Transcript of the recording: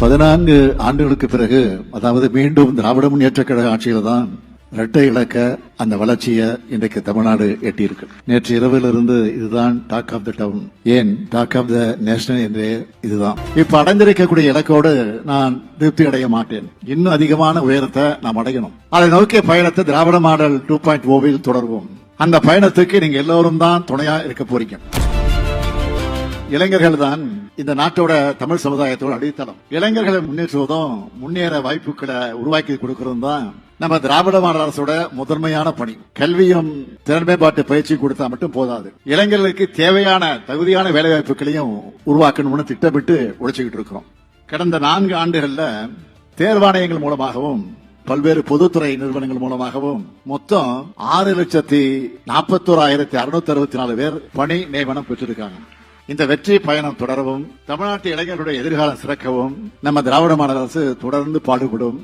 14 ஆண்டுகளுக்கு பிறகு, அதாவது மீண்டும் திராவிட முன்னேற்ற கழக ஆட்சியில தான் இரட்டை இலக்க அந்த வளர்ச்சியை இன்றைக்கு தமிழ்நாடு எட்டியிருக்கு. நேற்று இரவிலிருந்து இதுதான் டாக் ஆஃப் த டவுன், ஏன் டாக் ஆஃப் த நேஷனல் என்றே இதுதான். இப்ப அடைந்திருக்கக்கூடிய இலக்கோடு நான் திருப்தி அடைய மாட்டேன். இன்னும் அதிகமான உயரத்தை நாம் அடையணும். அதை நோக்கிய பயணத்தை திராவிட மாடல் 2.0 தொடர்வோம். அந்த பயணத்துக்கு நீங்க எல்லோரும் தான் துணையா இருக்க போறீங்க. இளைஞர்கள் தான் இந்த நாட்டோட தமிழ் சமுதாயத்தோட அடித்தளம். இளைஞர்களை முன்னேற்றுவதும் முன்னேற வாய்ப்புகளை உருவாக்கி கொடுக்கறதும் தான் நம்ம திராவிட மாடல் அரசோட முதன்மையான பணி. கல்வியும் திறன் மேம்பாட்டு பயிற்சி கொடுத்தா மட்டும் போதாது, இளைஞர்களுக்கு தேவையான தகுதியான வேலை வாய்ப்புகளையும் உருவாக்கணும்னு திட்டமிட்டு உழைச்சுக்கிட்டு இருக்கிறோம். கடந்த 4 ஆண்டுகள்ல தேர்வாணையங்கள் மூலமாகவும் பல்வேறு பொதுத்துறை நிறுவனங்கள் மூலமாகவும் மொத்தம் 6,41,664 பேர் பணி நியமனம் பெற்றிருக்காங்க. இந்த வெற்றி பயணம் தொடரவும், தமிழ்நாட்டு இளைஞர்களுடைய எதிர்காலம் சிறக்கவும் நம்ம திராவிட மாடல் அரசு தொடர்ந்து பாடுபடும்.